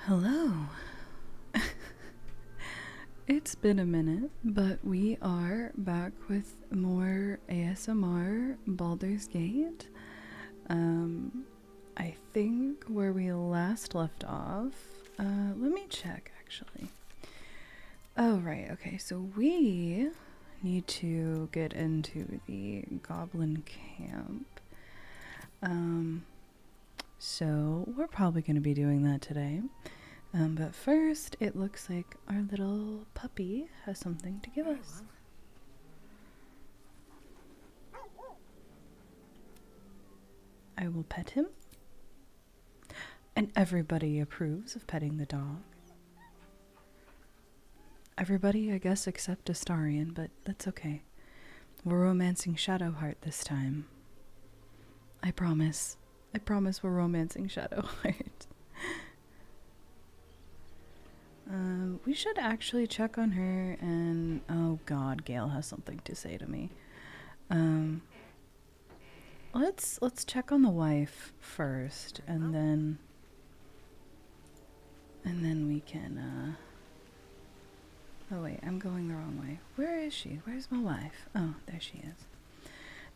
Hello. It's been a minute, but we are back with more ASMR Baldur's Gate. I think where we last left off, let me check actually. Oh, right, okay, so we need to get into the goblin camp. So we're probably going to be doing that today. But first, it looks like our little puppy has something to give us. I will pet him. And everybody approves of petting the dog. Everybody, I guess, except Astarion, but that's okay. We're romancing Shadowheart this time. I promise. I promise we're romancing Shadowheart. We should actually check on her and... Oh god, Gale has something to say to me. Let's check on the wife first, and then we can, Oh wait, I'm going the wrong way. Where is she? Where's my wife? Oh, there she is.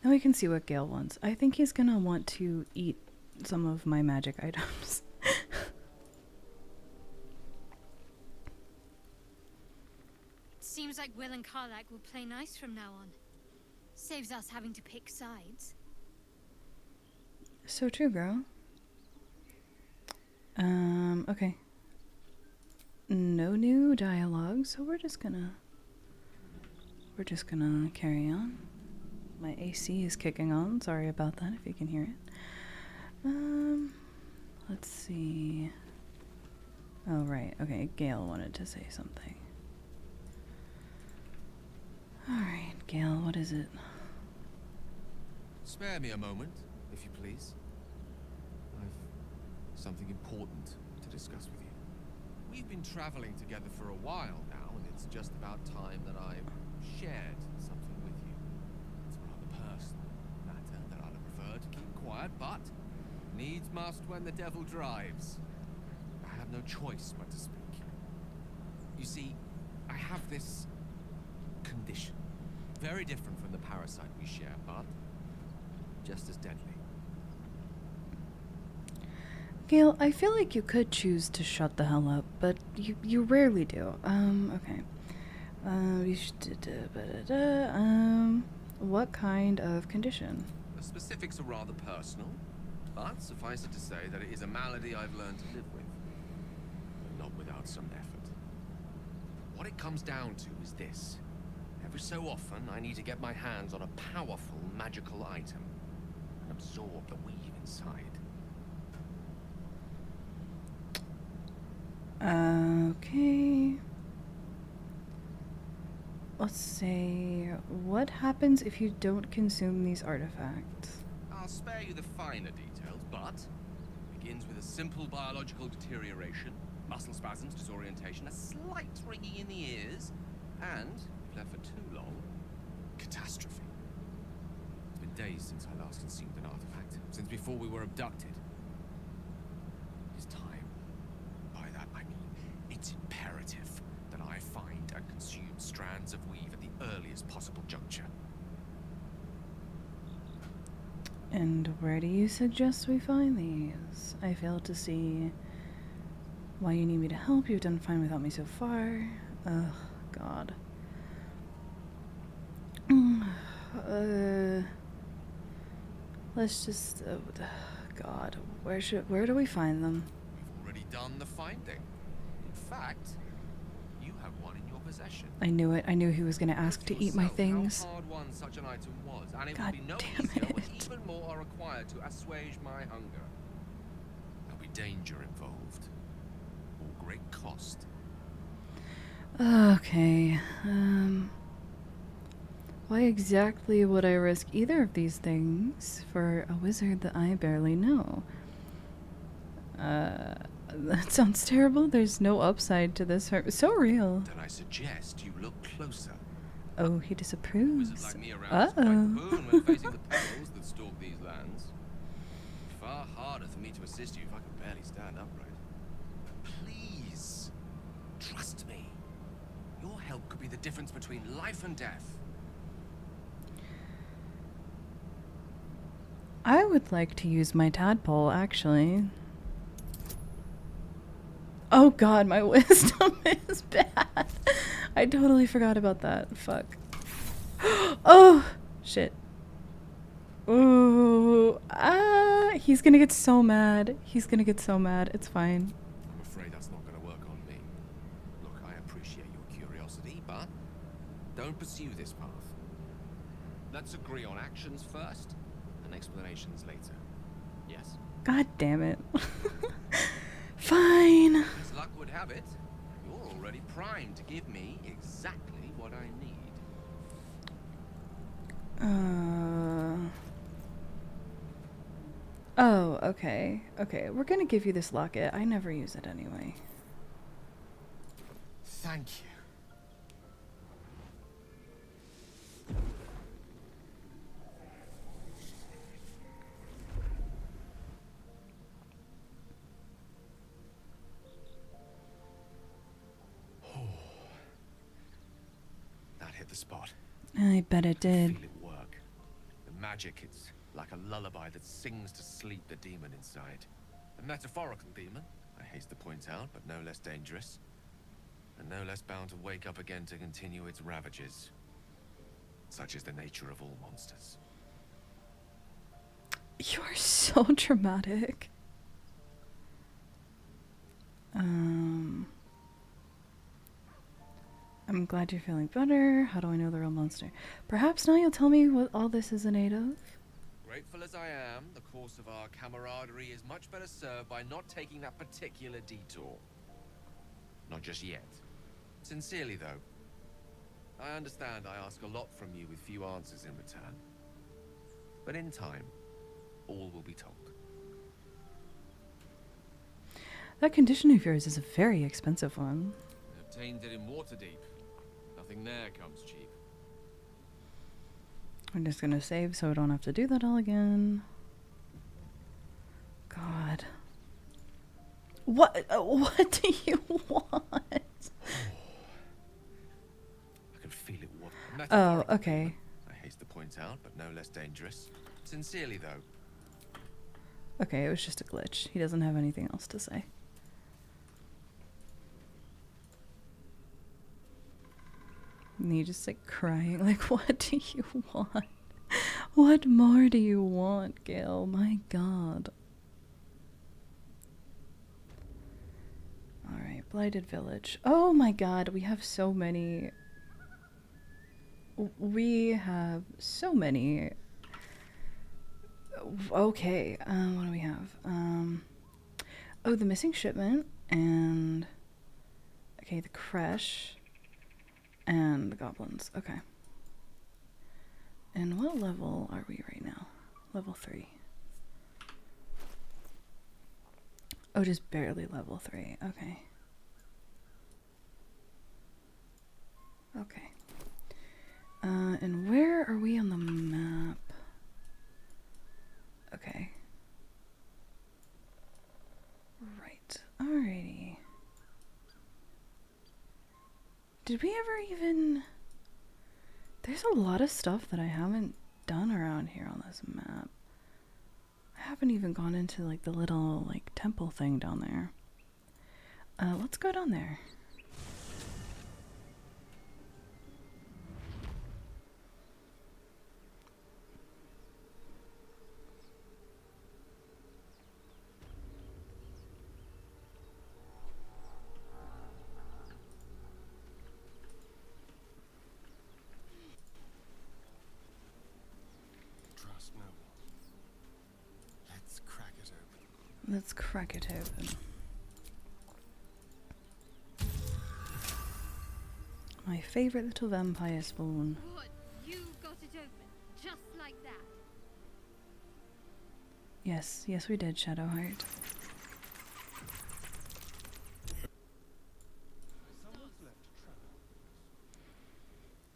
Now we can see what Gale wants. I think he's gonna want to eat some of my magic items. Seems like Will and Karlak will play nice from now on. Saves us having to pick sides. So true, girl. Okay. No new dialogue, so we're just gonna carry on. My AC is kicking on. Sorry about that if you can hear it. Let's see. Oh, right. Okay, Gale wanted to say something. Alright, Gale, what is it? Spare me a moment, if you please. I've something important to discuss with you. We've been traveling together for a while now, and it's just about time that I shared something with you. It's a rather personal matter that I'd have preferred to keep quiet, but needs must when the devil drives. I have no choice but to speak. You see, I have this condition. Very different from the parasite we share, but just as deadly. Gale, I feel like you could choose to shut the hell up, but you rarely do. Okay. What kind of condition? The specifics are rather personal, but suffice it to say that it is a malady I've learned to live with, but not without some effort. What it comes down to is this. Every so often, I need to get my hands on a powerful magical item and absorb the weave inside. Okay. Let's say, what happens if you don't consume these artifacts? I'll spare you the finer details, but it begins with a simple biological deterioration, muscle spasms, disorientation, a slight ringing in the ears, and, if left for too long, catastrophe. It's been days since I last consumed an artifact, since before we were abducted. It's time. By that I mean, it's imperative that I find and consume strands of weave at the earliest possible juncture. And where do you suggest we find these? I fail to see why you need me to help. You've done fine without me so far. Ugh, God. Let's just, God, where do we find them? We've already done the finding. In fact, you have one in your possession. I knew it. I knew he was going to ask to eat my things. How hard won such an item was, and it God would be no damn easier when it. even more are required to assuage my hunger. There'll be danger involved, or great cost. Okay, why exactly would I risk either of these things for a wizard that I barely know? That sounds terrible. There's no upside to this. So real. Then I suggest you look closer. Oh, he disapproves. Wizard like me around is quite the boon when facing the perils that stalk these lands. Far harder for me to assist you if I can barely stand upright. Please Please. Trust me. Your help could be the difference between life and death. I would like to use my tadpole, actually. Oh god, my wisdom is bad. I totally forgot about that. Fuck. Oh! Shit. Ooh. Ah! He's gonna get so mad. He's gonna get so mad. It's fine. I'm afraid that's not going to work on me. Look, I appreciate your curiosity, but don't pursue this path. Let's agree on actions first and explanations later. Yes? God damn it. Fine. As luck would have it, you're already primed to give me exactly what I need. Oh, okay. Okay, we're gonna give you this locket. I never use it anyway. Thank you. That hit the spot. I bet it did. Feel it work. The magic, it's like a lullaby that sings to sleep the demon inside. A metaphorical demon, I haste to point out, but no less dangerous. And no less bound to wake up again to continue its ravages. Such is the nature of all monsters. You're so dramatic. I'm glad you're feeling better. How do I know the real monster? Perhaps now you'll tell me what all this is in aid of? Grateful as I am, the course of our camaraderie is much better served by not taking that particular detour. Not just yet. Sincerely, though. I understand I ask a lot from you with few answers in return. But in time, all will be told. That condition of yours is a very expensive one. I obtained it in Waterdeep. Nothing there comes cheap. I'm just gonna save so I don't have to do that all again. God. What do you want? I can feel it. Oh, okay. I haste to point out, but no less dangerous. Sincerely, though. Okay, it was just a glitch. He doesn't have anything else to say. And he just like crying, like, what do you want? What more do you want, Gil? My god. Alright, Blighted Village. Oh my god, we have so many. We have so many. Okay, what do we have? Oh, the missing shipment, and okay, the creche, and the goblins. Okay. And what level are we right now? Level 3. Oh, just barely level 3. Okay. Okay. And where are we on the map? Okay. Right. Alrighty. Did we ever even... There's a lot of stuff that I haven't done around here on this map. I haven't even gone into like the little like temple thing down there. Let's go down there. Let's crack it open. My favorite little vampire spawn. What? You got it open, just like that? Yes, yes we did, Shadowheart.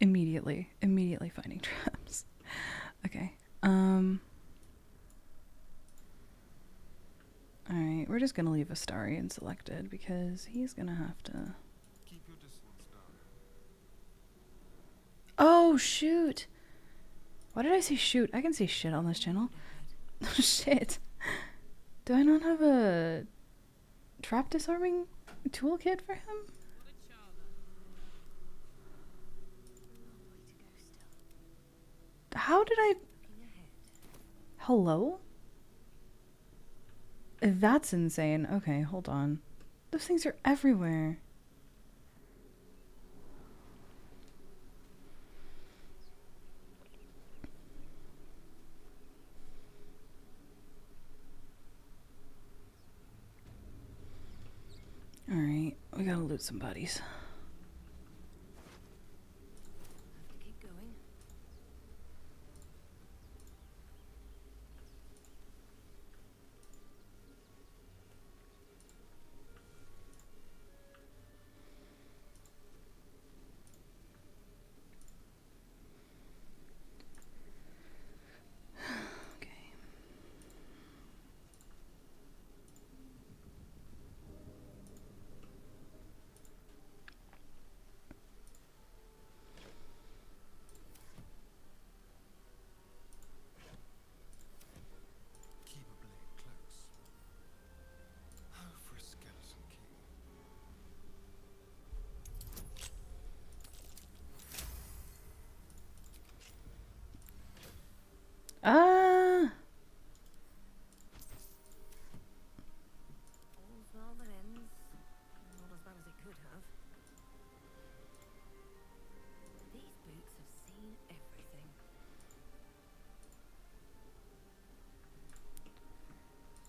Immediately finding traps. Okay. Alright, Alright, we're just gonna leave Astarion selected because he's gonna have to... Keep your distance, Danna. Oh, shoot! Why did I say shoot? I can say shit on this channel. Shit. Do I not have a trap disarming toolkit for him? How did I... Hello? That's insane. Okay, hold on. Those things are everywhere. Alright, we gotta loot some bodies. Keep going. Okay. Keep a blade close. Oh, for a skeleton king. Ah! All's well that ends. Not as bad as it could have. These boots have seen everything.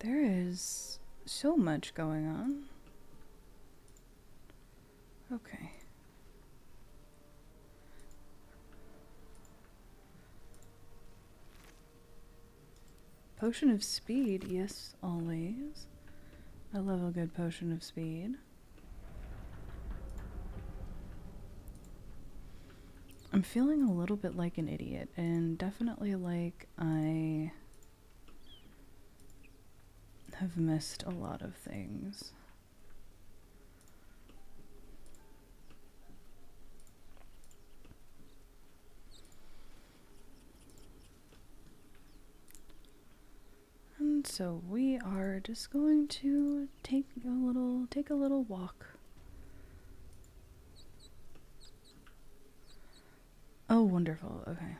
There is so much going on. Okay. Potion of speed, yes, always. I love a good potion of speed. I'm feeling a little bit like an idiot, and definitely like I have missed a lot of things. And so we are just going to take a little walk. Oh, wonderful. Okay.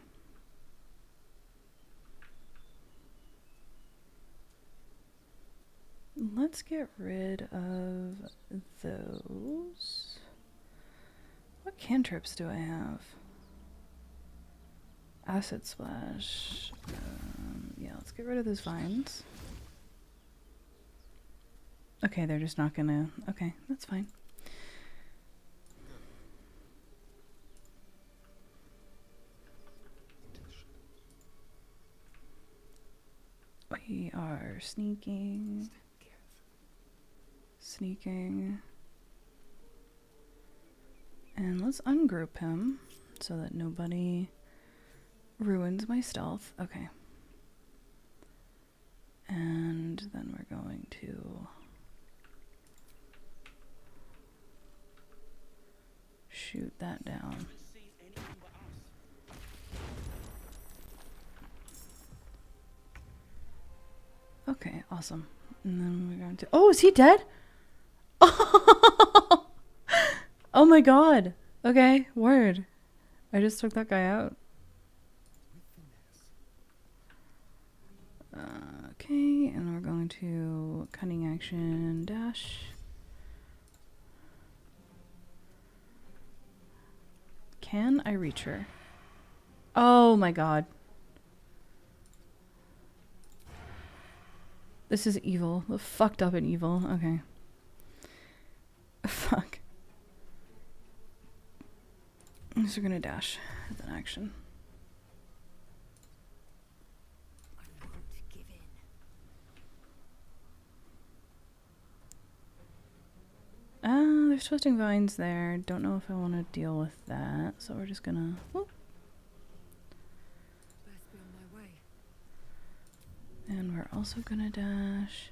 Let's get rid of those. What cantrips do I have? Acid splash. Yeah, let's get rid of those vines. Okay, they're just not gonna... Okay, that's fine. We are sneaking. Sneaking. And let's ungroup him so that nobody ruins my stealth. Okay. And then we're going to shoot that down. Okay, awesome. And then we're going to... Oh, is he dead? Oh my god. Okay, word. I just took that guy out. Okay, and we're going to cunning action dash. Can I reach her? Oh my god. This is evil. The fucked up and evil. Okay. Fuck. So we're gonna dash with an action. I won't give in. There's twisting vines there. Don't know if I want to deal with that, so we're just gonna... Whoop. Best be on my way. And we're also gonna dash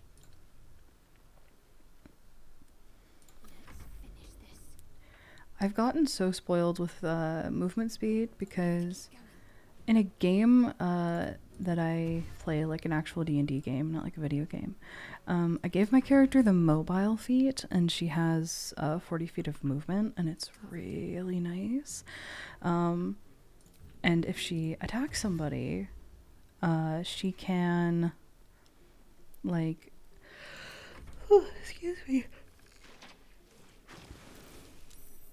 I've gotten so spoiled with movement speed because in a game that I play, like an actual D&D game, not like a video game, I gave my character the mobile feat, and she has 40 feet of movement, and it's really nice. And if she attacks somebody, she can, like, excuse me.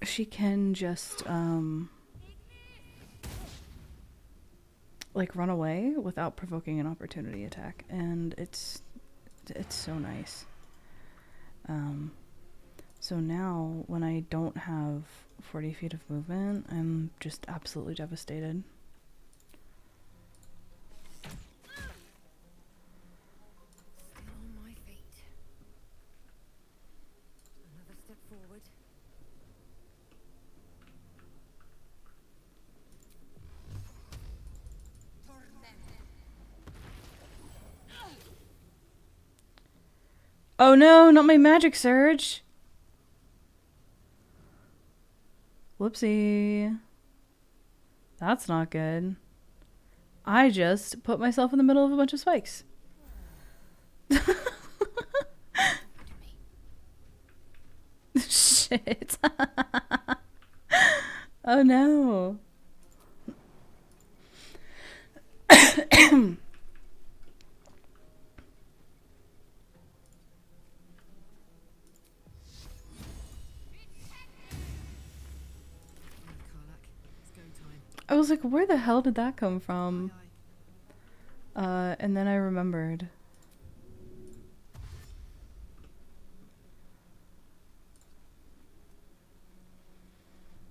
She can just, like, run away without provoking an opportunity attack, and it's so nice. So now, when I don't have 40 feet of movement, I'm just absolutely devastated. Still on my feet. Another step forward. Oh no, not my magic surge! Whoopsie. That's not good. I just put myself in the middle of a bunch of spikes. Shit. Oh no. I was like, where the hell did that come from? And then I remembered.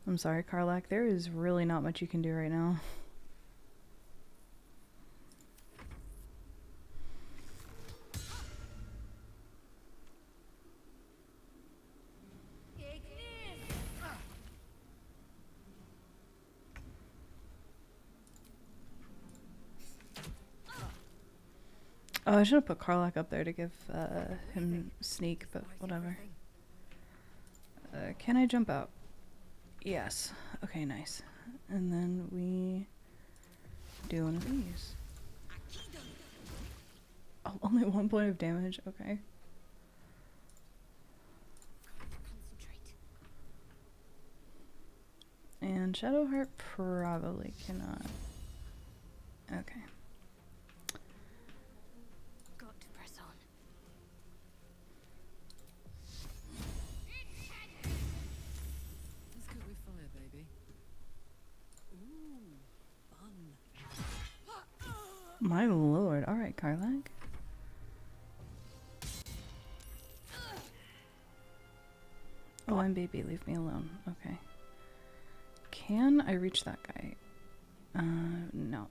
I'm sorry, Karlak. There is really not much you can do right now. Oh, I should have put Karlak up there to give him sneak, but whatever. Can I jump out? Yes. Okay, nice. And then we do one of these. Oh, only 1 point of damage. Okay. And Shadowheart probably cannot. Okay. Got to press on. Let's go with fire, baby. Ooh, fun. My lord. Alright, Karlak. Oh, I'm baby. Leave me alone. Okay. Can I reach that guy? No.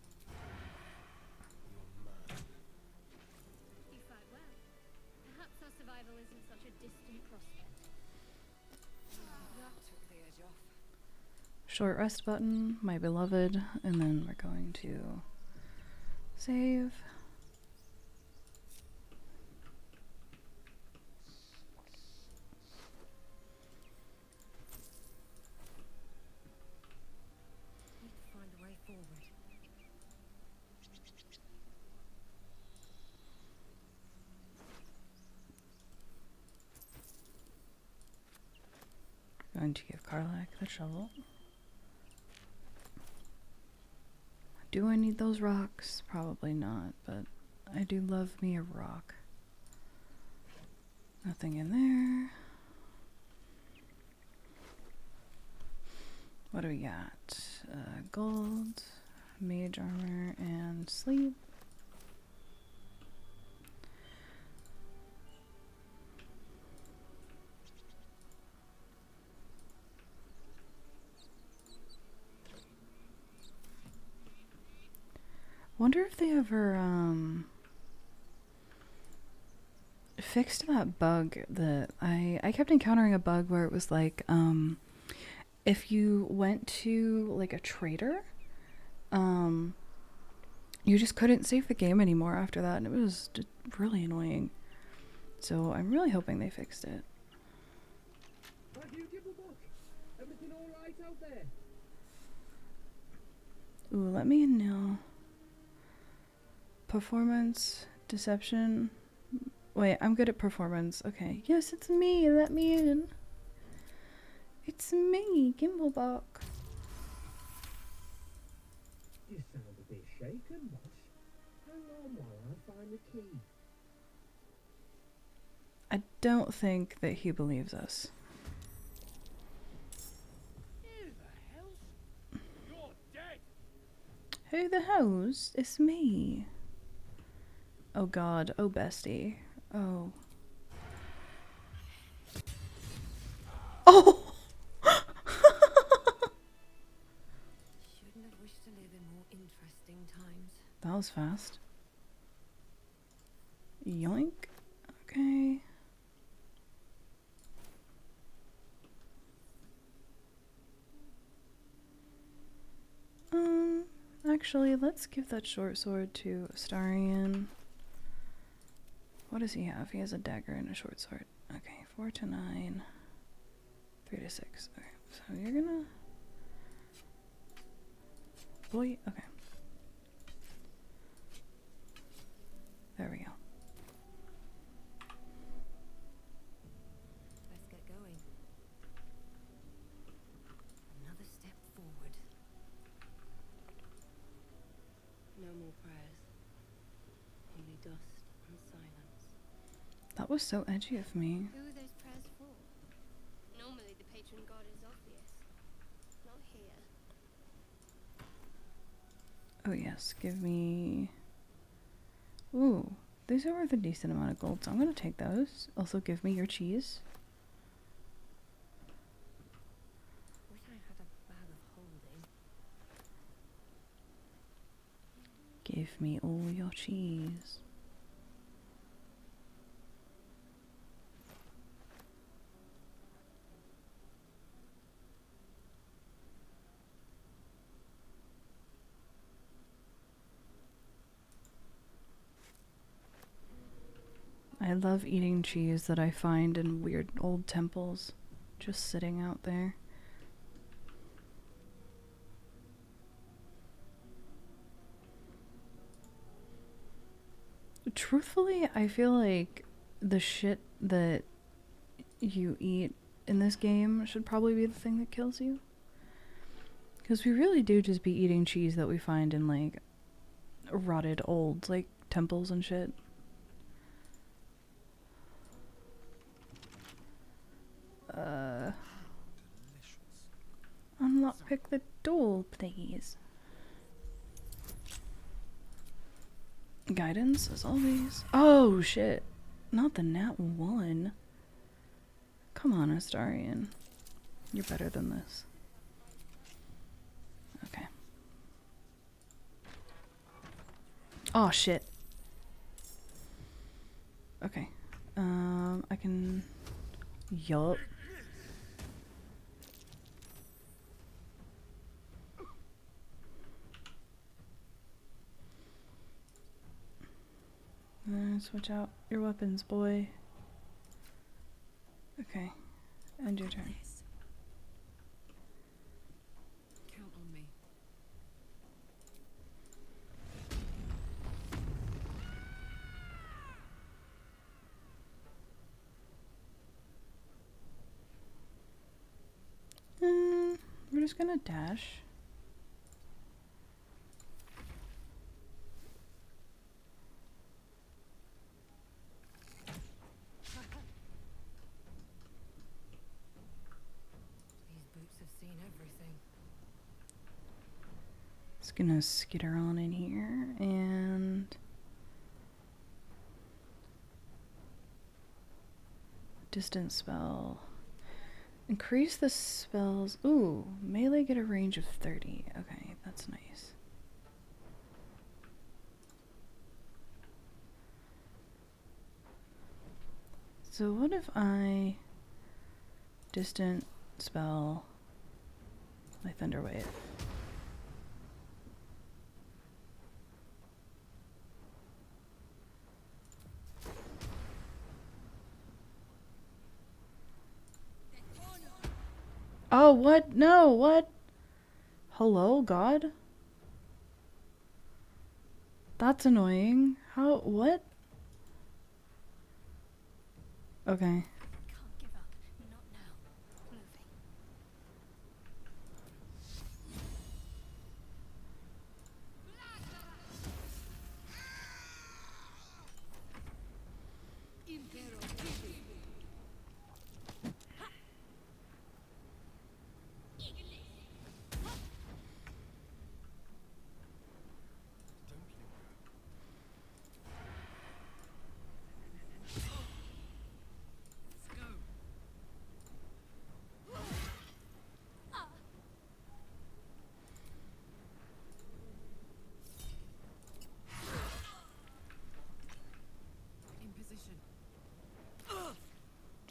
You fight well. Perhaps our survival isn't such a distant prospect. That took the edge off. Short rest button, my beloved, and then we're going to save. Need to find a way forward. Going to give Karlak the shovel. Do I need those rocks? Probably not, but I do love me a rock. Nothing in there. What do we got? Gold, mage armor, and sleep. Wonder if they ever fixed that bug that I kept encountering a bug where it was like if you went to like a trader, you just couldn't save the game anymore after that, and it was just really annoying. So I'm really hoping they fixed it. Everything all right out there? Ooh, let me know. Performance, deception. Wait, I'm good at performance. Okay. Yes, it's me. Let me in. It's me, Gimblebach. You sound a bit shaken, boss. Hang on while I find the key. I don't think that he believes us. Who the hell's... You're dead! Who the hell's? It's me. Oh god. Oh bestie. Oh. Oh! Shouldn't have wished to live in more interesting times. That was fast. Yoink. Okay. Actually, let's give that short sword to Astarion. What does he have? He has a dagger and a short sword. Okay, 4 to 9. 3 to 6. Okay, so you're gonna... Boy, okay. There we go. Let's get going. Another step forward. No more prayers. Only dust and silence. That was so edgy of me. Who are those prayers for? Normally the patron god is obvious. Not here. Oh yes, give me... Ooh, these are worth a decent amount of gold, so I'm gonna take those. Also give me your cheese. Wish I had a bag of holding. Give me all your cheese. I love eating cheese that I find in weird old temples, just sitting out there. Truthfully, I feel like the shit that you eat in this game should probably be the thing that kills you. Because we really do just be eating cheese that we find in, like, rotted old, like, temples and shit. Unlockpick the door, please. Guidance, as always. Oh, shit. Not the nat 1. Come on, Astarion. You're better than this. Okay. Oh, shit. Okay. I can... Yup. Switch out your weapons, boy. Okay. End your turn. Count on me. We're just gonna dash. These boots have seen everything. Just gonna skitter on in here and distance spell. Increase the spells. Ooh, melee get a range of 30. Okay, that's nice. So what if I distant spell my thunder wave? Oh, what? No, what? Hello, God? That's annoying. How? What? Okay. Can't give up. Not now. Moving. In position.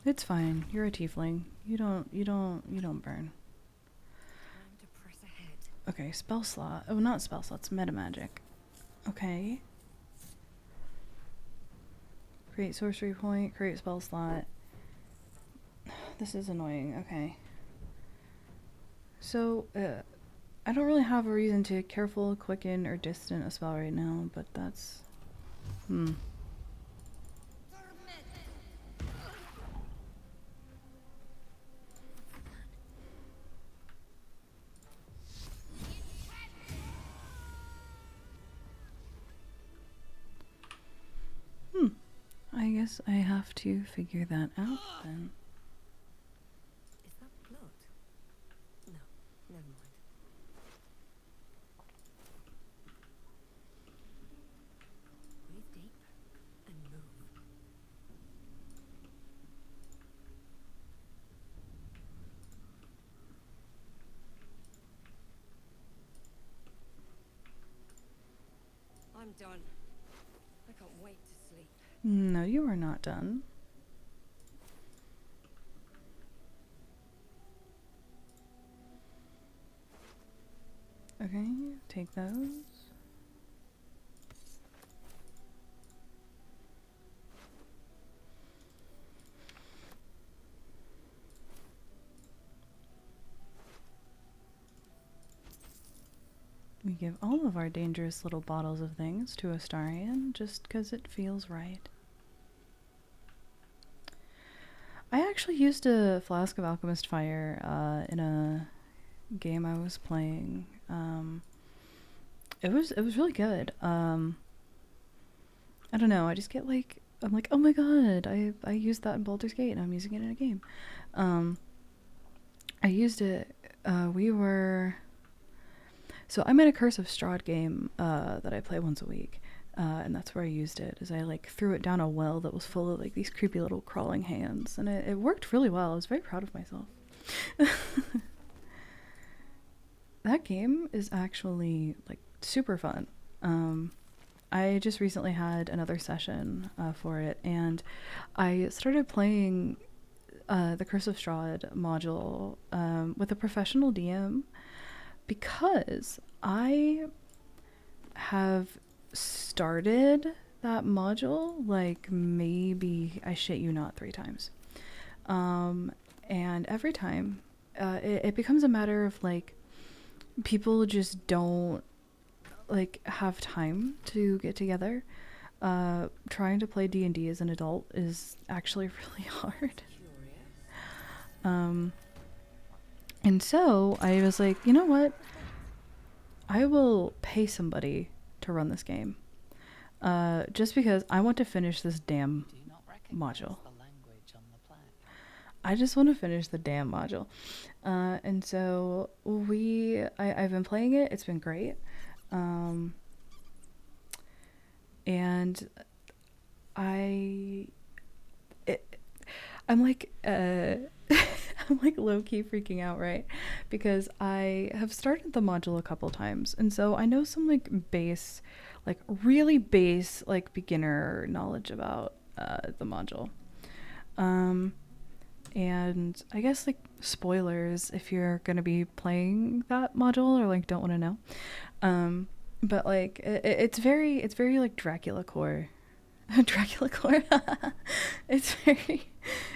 It's fine. You're a tiefling. You don't burn. Time to press ahead. Okay, spell slot. Oh, not spell slots, meta magic. Okay. Create sorcery point, create spell slot. This is annoying. Okay. So, I don't really have a reason to careful, quicken, or distant a spell right now, but that's... I guess I have to figure that out then. Is that blood? No, never mind. Breathe deep and move. I'm done. I can't wait to sleep. No, you are not done. Okay, take those. We give all of our dangerous little bottles of things to Astarion just because it feels right. I actually used a flask of alchemist fire in a game I was playing. It was really good. I don't know. I just get like, I'm like, oh my god, I used that in Baldur's Gate and I'm using it in a game. I used it. So I'm in a Curse of Strahd game that I play once a week, and that's where I used it. Is I like threw it down a well that was full of like these creepy little crawling hands, and it worked really well. I was very proud of myself. That game is actually like super fun. I just recently had another session for it, and I started playing the Curse of Strahd module with a professional DM because I have started that module like maybe, I shit you not, 3 times. And every time it becomes a matter of like people just don't like have time to get together. Trying to play D&D as an adult is actually really hard. And so I was like, you know what? I will pay somebody to run this game. Just because I want to finish this damn module. I just want to finish the damn module. And so I've been playing it. It's been great. And I'm like, I'm like low-key freaking out, right? Because I have started the module a couple times, and so I know some like base, like really base, like beginner knowledge about the module. And I guess like spoilers if you're gonna be playing that module or like don't want to know. But like it's very like Dracula core. Dracula core. It's very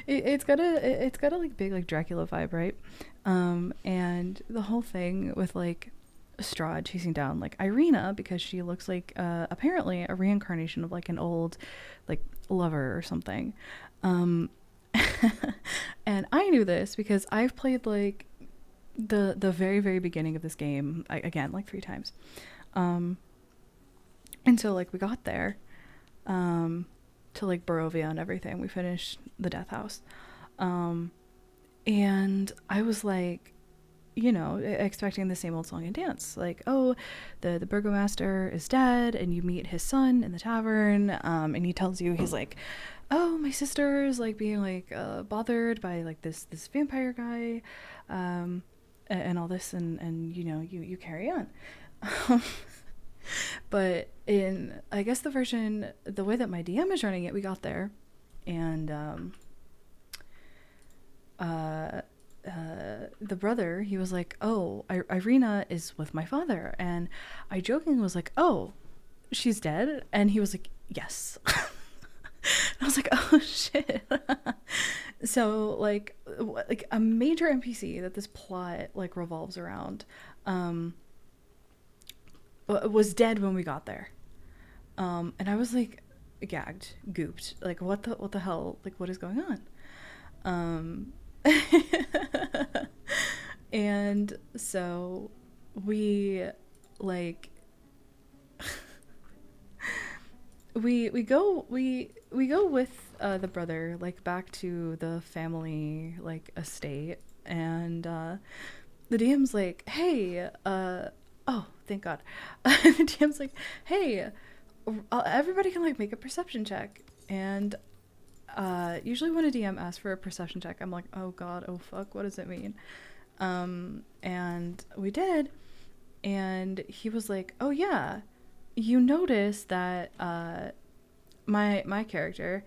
it's got a like big like Dracula vibe, right? And the whole thing with like Strahd chasing down like Irina because she looks like apparently a reincarnation of like an old like lover or something. Um, and I knew this because I've played like the very very beginning of this game again like 3 times. And so like we got there to like Barovia and everything. We finished the Death House. And I was like, you know, expecting the same old song and dance. Like, oh, the burgomaster is dead, and you meet his son in the tavern, and he tells you, he's like, oh, my sister's like being like bothered by like this vampire guy, and all this, and you know, you carry on. But in, I guess, the version, the way that my DM is running it, we got there, and the brother, he was like, oh, Irina is with my father. And I jokingly was like, oh, she's dead? And he was like, yes. I was like, oh shit. So like a major NPC that this plot like revolves around was dead when we got there. And I was like gagged, gooped, like what the hell, like what is going on? And so we like we go with the brother like back to the family like estate, and the DM's like, hey, oh thank god. The DM's like, hey, everybody can like make a perception check. And usually when a DM asks for a perception check, I'm like, oh god, oh fuck, what does it mean? And we did, and he was like, oh yeah, you notice that my character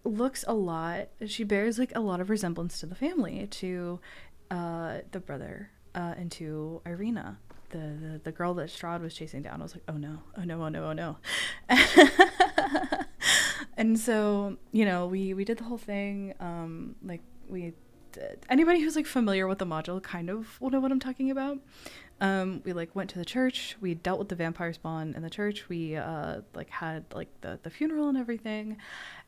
looks a lot, she bears like a lot of resemblance to the family, to the brother, and to Irina, the girl that Strahd was chasing down. I was like, oh no, oh no, oh no, oh no. And so, you know, we did the whole thing. Like we did. Anybody who's like familiar with the module kind of will know what I'm talking about. We like went to the church. We dealt with the vampire spawn in the church. We like had like the funeral and everything.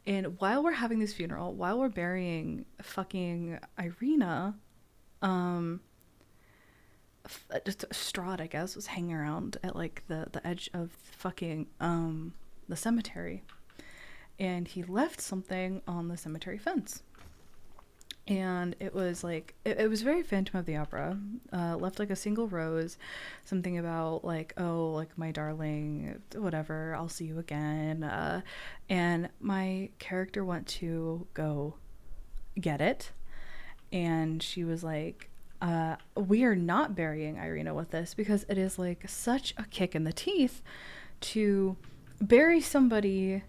And while we're having this funeral, while we're burying fucking Irina, just Strahd, I guess, was hanging around at like the edge of fucking the cemetery. And he left something on the cemetery fence. And it was like, it was very Phantom of the Opera. Left like a single rose, something about like, oh, like my darling, whatever, I'll see you again. And my character went to go get it. And she was like, we are not burying Irina with this, because it is like such a kick in the teeth to bury somebody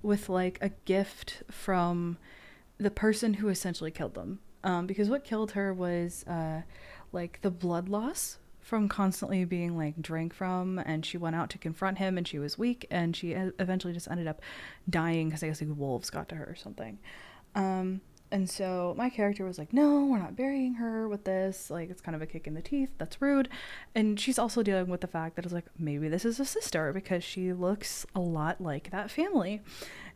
with like a gift from the person who essentially killed them, because what killed her was like the blood loss from constantly being like drank from, and she went out to confront him and she was weak, and she eventually just ended up dying because I guess like wolves got to her or something. And so my character was like, no, we're not burying her with this. Like, it's kind of a kick in the teeth. That's rude. And she's also dealing with the fact that it's like, maybe this is a sister because she looks a lot like that family.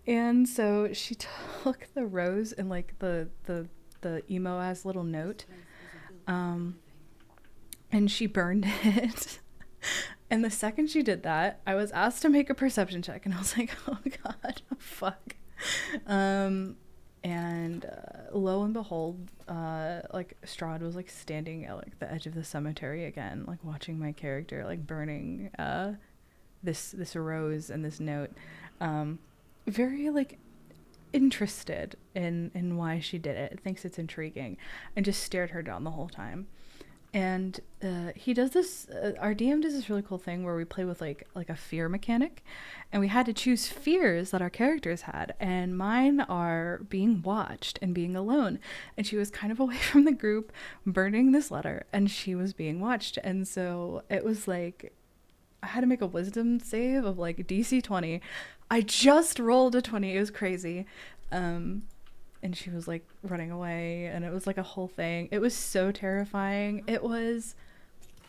And so she took the rose and like the emo ass little note, and she burned it. And the second she did that, I was asked to make a perception check, and I was like, oh god, oh fuck. And lo and behold, like Strahd was like standing at like the edge of the cemetery again, like watching my character like burning this rose and this note, very like interested in why she did it, thinks it's intriguing, and just stared her down the whole time. And he does this, our DM does this really cool thing where we play with like a fear mechanic, and we had to choose fears that our characters had, and mine are being watched and being alone. And she was kind of away from the group burning this letter, and she was being watched. And so it was like I had to make a wisdom save of like DC 20. I just rolled a 20. It was crazy. and she was like running away, and it was like a whole thing. It was so terrifying.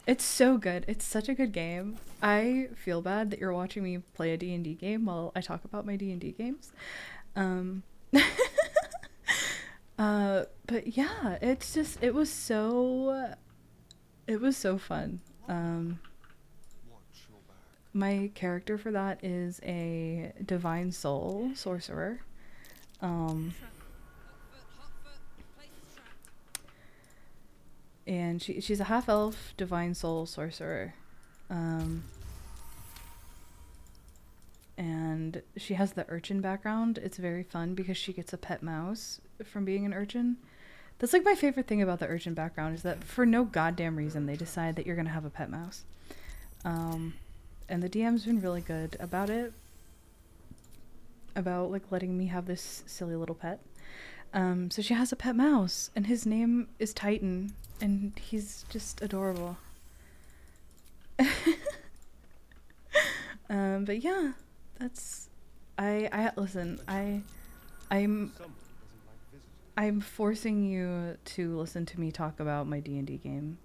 It's so good. It's such a good game. I feel bad that you're watching me play a D&D game while I talk about my D&D games. But yeah, it's just, it was so fun. My character for that is a divine soul sorcerer. And she's a half-elf divine soul sorcerer. And she has the urchin background. It's very fun because she gets a pet mouse from being an urchin. That's like my favorite thing about the urchin background, is that for no goddamn reason they decide that you're gonna have a pet mouse. And the DM's been really good about it. About like letting me have this silly little pet. So she has a pet mouse, and his name is Titan, and he's just adorable. But yeah, that's I'm forcing you to listen to me talk about my D&D game.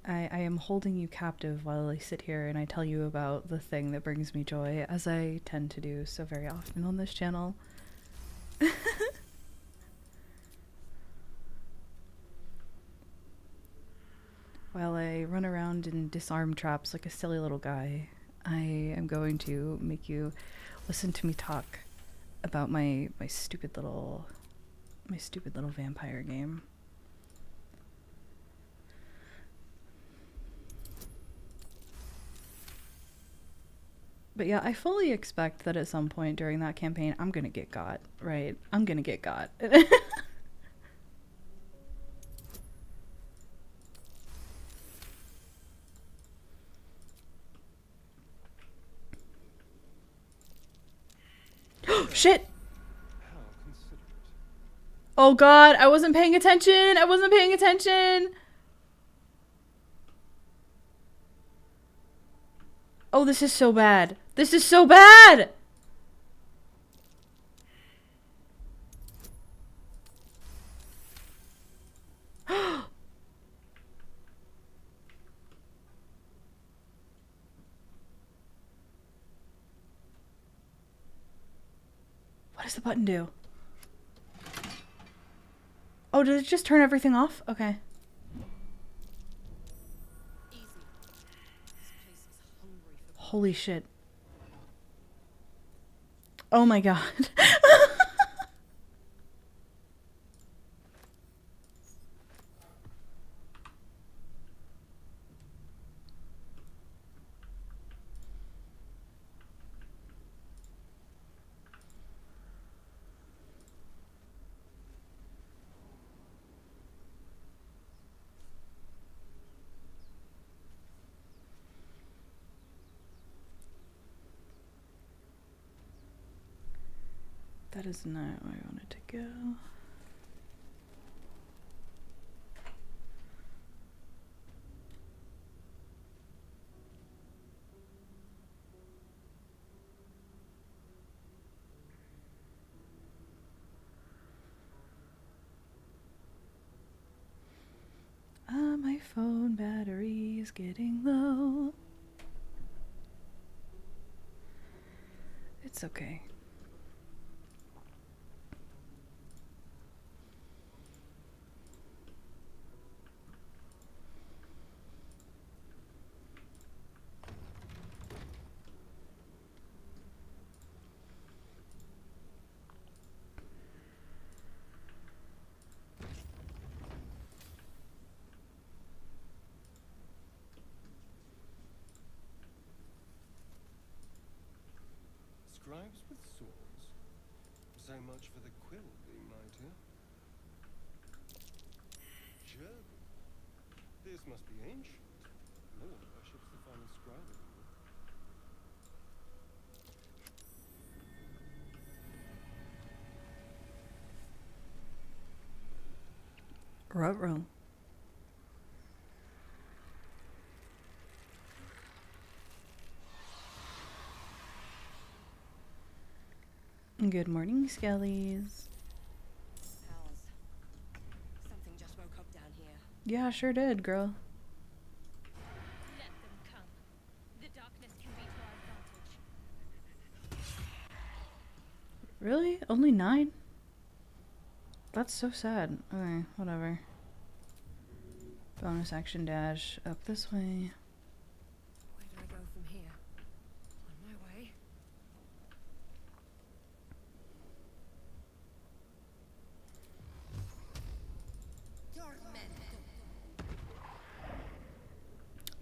I am holding you captive while I sit here and I tell you about the thing that brings me joy, as I tend to do so very often on this channel. While I run around and disarm traps like a silly little guy, I am going to make you listen to me talk about my stupid little vampire game. But yeah, I fully expect that at some point during that campaign, I'm gonna get got, right? I'm gonna get got. Shit! Oh god, I wasn't paying attention! I wasn't paying attention! Oh, this is so bad. This is so bad! What does the button do? Oh, did it just turn everything off? Okay. Holy shit. Oh my god. That is not where I wanted to go. My phone battery is getting low. It's okay. Scribes with swords. So much for the quill being mightier. German. This must be ancient. No one worships the final scribe anymore. Ruh-roh. Good morning, Skellies. Pals, something just woke up down here. Yeah, sure did, girl. Let them come. The darkness can be to our advantage. Really? Only 9? That's so sad. Okay, whatever. Bonus action dash up this way. Where do I go from here? On my way.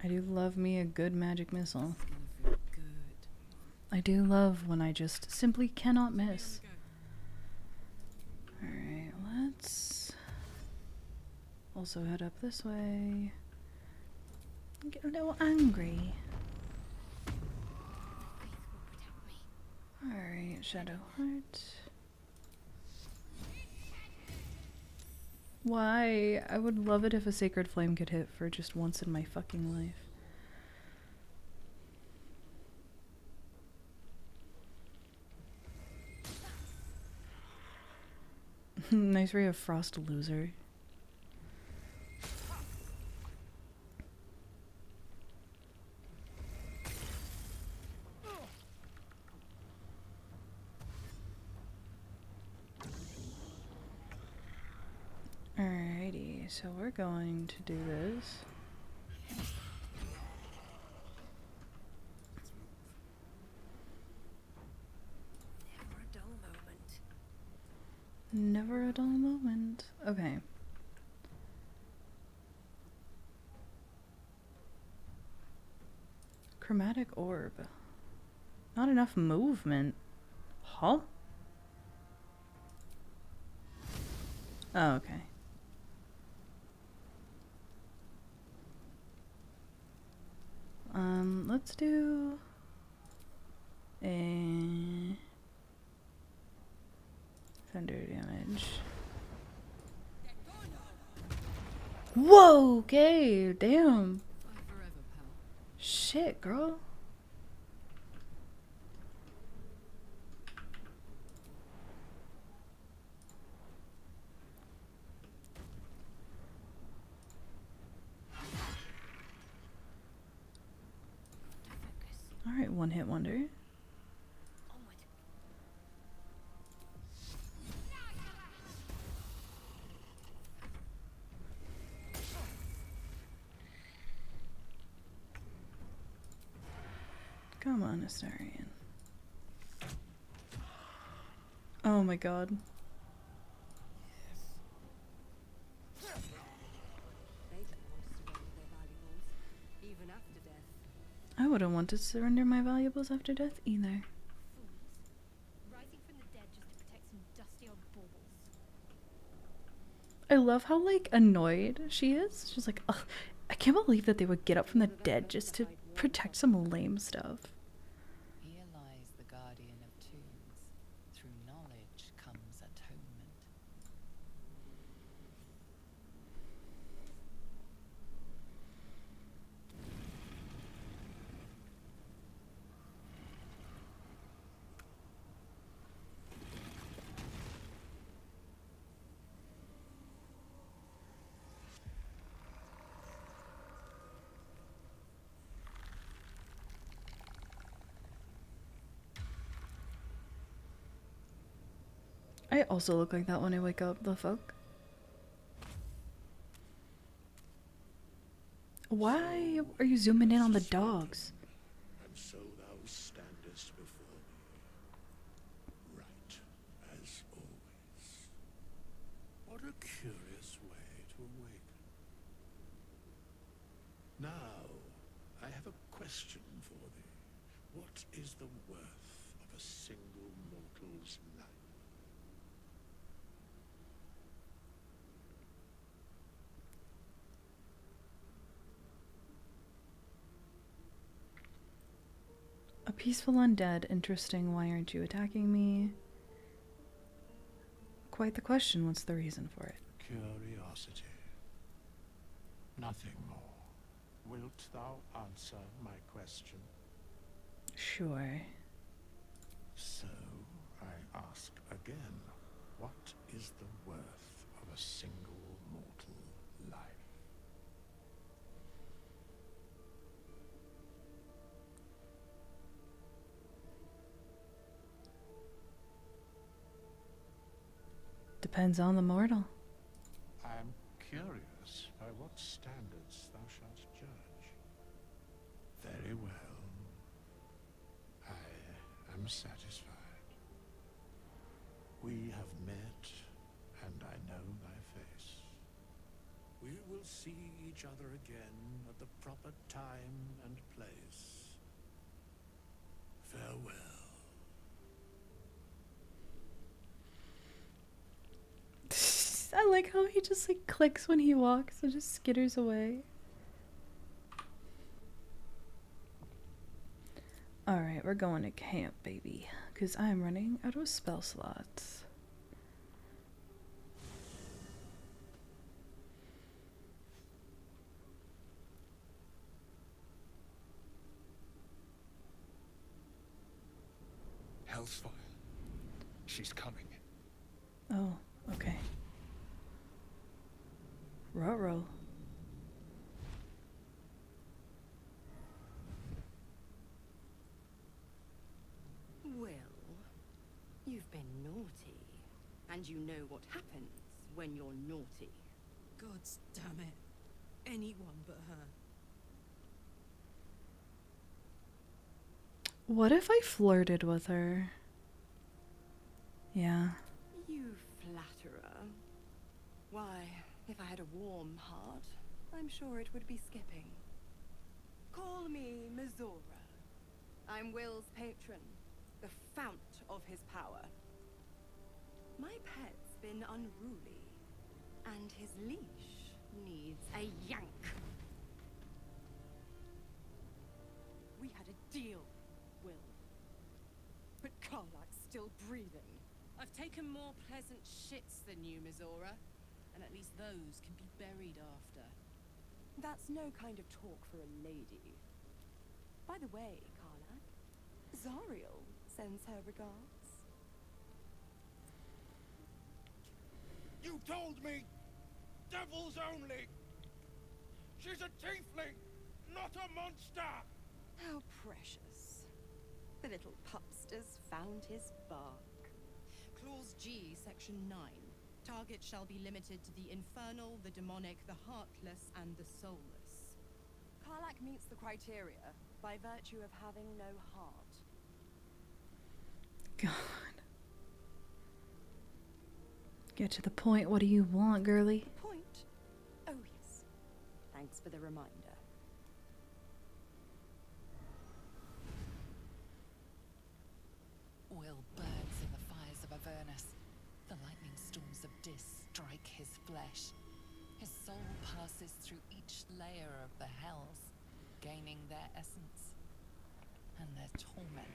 I do love me a good magic missile. It's gonna feel good. I do love when I just simply cannot miss. Alright, let's also head up this way. Get a little angry. Faith will protect me. Alright, Shadow Heart. Why? I would love it if a Sacred Flame could hit for just once in my fucking life. Nice ray of frost, loser. Alrighty, so we're going to do this. Never a dull moment. Never a dull moment. Okay. Chromatic orb. Not enough movement. Huh? Oh, okay. Let's do a thunder damage. Whoa, okay, damn. Fight forever, pal. Shit, girl. Alright, one hit wonder. Onward. Come on, Astarian. Oh my god. They don't want to surrender their valuables, even after death. I wouldn't want to surrender my valuables after death either. Fools. Rising from the dead just to protect some dusty old baubles. I love how, like, annoyed she is. She's like, ugh, I can't believe that they would get up from the dead just to protect some lame stuff. Here lies the guardian of tombs. Through knowledge comes atonement. I also look like that when I wake up, the fuck? Why are you zooming in on the dogs? And so thou standest before me, right as always. What a curious way to awaken. Now, I have a question for thee. What is the worth of a single mortal's life? A peaceful undead. Interesting. Why aren't you attacking me? Quite the question. What's the reason for it? Curiosity. Nothing more. Wilt thou answer my question? Sure. So, I ask Depends on the mortal. I am curious by what standards thou shalt judge. Very well. I am satisfied. We have met, and I know thy face. We will see each other again at the proper time and place. Farewell. I like how he just like clicks when he walks and just skitters away. Alright, we're going to camp, baby. Because I'm running out of spell slots. Hellsfire. She's coming. Oh, okay. Ruh-roh. Well, you've been naughty. And you know what happens when you're naughty. Gods damn it. Anyone but her. What if I flirted with her? Yeah. You flatterer. Why, if I had a warm heart, I'm sure it would be skipping. Call me Mizora. I'm Will's patron, the fount of his power. My pet's been unruly, and his leash needs a yank. We had a deal, Will. But Karlak's still breathing. I've taken more pleasant shits than you, Mizora. And at least those can be buried after. That's no kind of talk for a lady. By the way, Karlak, Zariel sends her regards. You told me! Devils only! She's a tiefling, not a monster! How precious. The little pupster's found his bark. Clause G, Section 9. Target shall be limited to the infernal, the demonic, the heartless, and the soulless. Karlak meets the criteria by virtue of having no heart. God. Get to the point. What do you want, girly? Point? Oh, yes. Thanks for the reminder. Will burns in the fires of Avernus. The lightning storms of Dis strike his flesh. His soul passes through each layer of the hells, gaining their essence and their torment.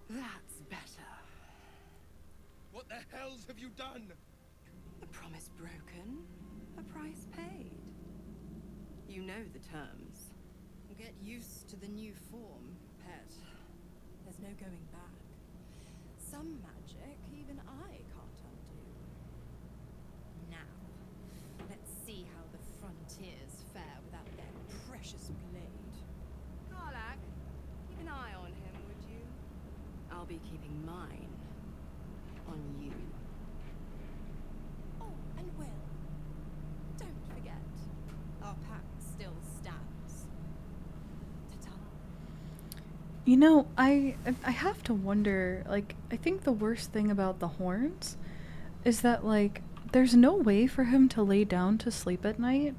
That's better. What the hells have you done? A promise broken, a price paid. You know the terms. Get used to the new form, pet. There's no going back. Some magic even I can't undo. Now, let's see how the frontiers fare without their precious blade. Karlak, keep an eye on him, would you? I'll be keeping mine on you. Oh, and Will, don't forget, our pact still stands. Ta-ta. You know, I have to wonder, like, I think the worst thing about the horns is that, like, there's no way for him to lay down to sleep at night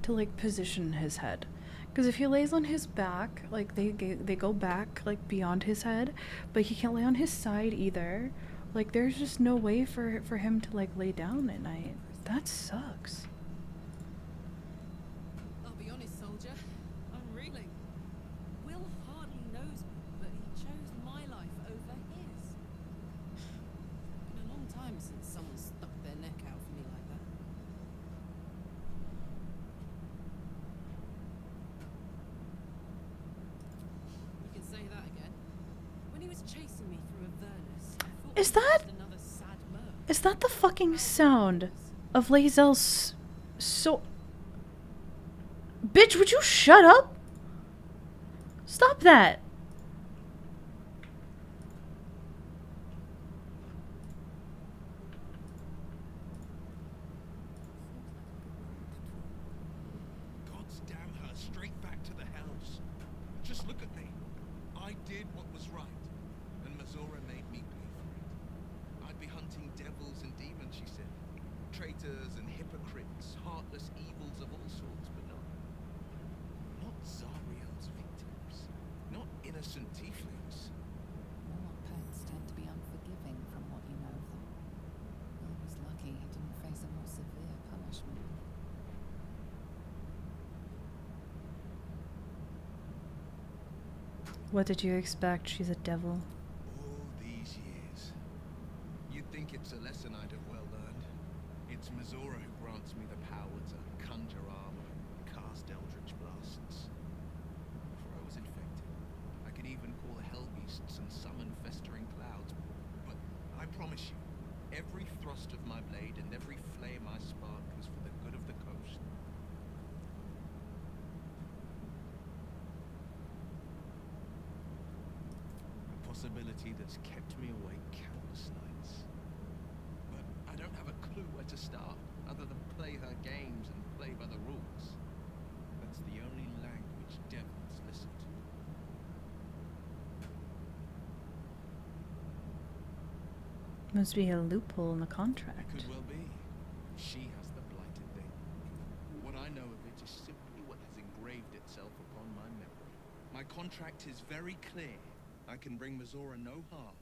to, like, position his head. Because if he lays on his back, like, they go back, like, beyond his head, but he can't lay on his side either. Like, there's just no way for him to, like, lay down at night. That sucks. I'll be honest, soldier. I'm reeling. Will hardly knows me, but he chose my life over his. Been a long time since someone stuck their neck out for me like that. You can say that again. When he was chasing me through Avernus, Is that... Another sad murder. Is that the fucking sound of Lae'zel's so... Bitch, would you shut up? Stop that. Gods damn her, straight back to the hells. Just look at me. I did what was right, and Mazora made me pay for it. I'd be hunting devils and demons, she said. Traitors and hypocrites, heartless evils of all sorts, but not Zariel's victims. Not innocent tieflings. Warlock pets tend to be unforgiving from what you know of them. Will was lucky he didn't face a more severe punishment. What did you expect? She's a devil. All these years. You'd think it's a lesson I'd have well learned. It's Mazora who grants me the power to conjure armor and cast eldritch blasts. Before I was infected, I could even call hell beasts and summon festering clouds. But I promise you, every thrust of my blade and every flame I spark was for the good of the coast. A possibility that's kept me awake countless nights. But I don't have a clue where to start, other than play her games and play by the rules. That's the only language devils listen to. Must be a loophole in the contract. Could well be. She has the blighted thing. What I know of it is simply what has engraved itself upon my memory. My contract is very clear. I can bring Mazora no harm.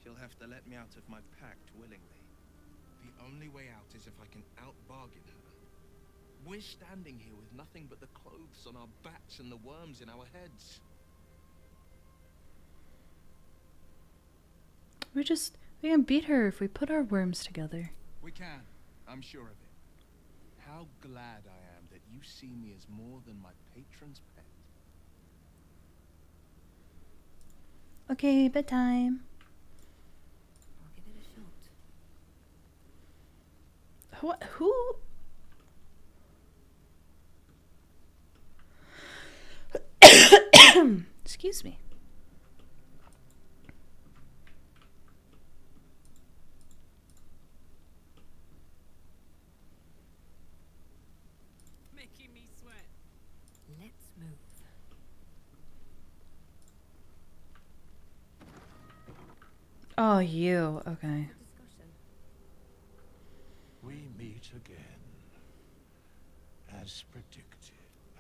She'll have to let me out of my pact willingly. The only way out is if I can out-bargain her. We're standing here with nothing but the clothes on our backs and the worms in our heads. We can beat her if we put our worms together. We can. I'm sure of it. How glad I am that you see me as more than my patron's pet. Okay, bedtime. I'll give it a shot. What? Who? Excuse me. Making me sweat. Let's move. Oh, you. Okay. Discussion. We meet again. As predicted,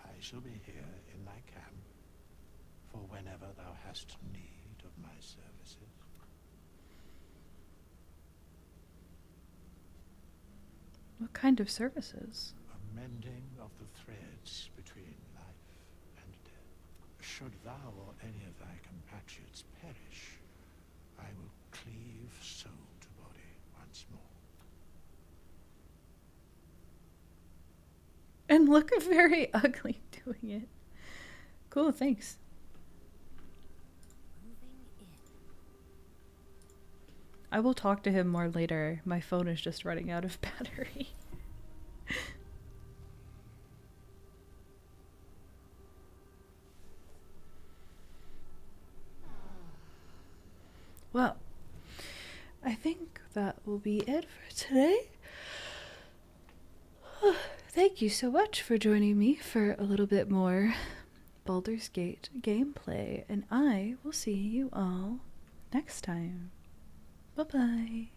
I shall be here in thy camp for whenever thou hast need of my services. What kind of services? A mending of the threads between life and death. Should thou or any of thy compatriots perish, I will cleave soul to body once more. And look very ugly doing it. Cool, thanks. Moving in. I will talk to him more later. My phone is just running out of battery. Well, I think that will be it for today. Thank you so much for joining me for a little bit more Baldur's Gate gameplay, and I will see you all next time. Bye-bye.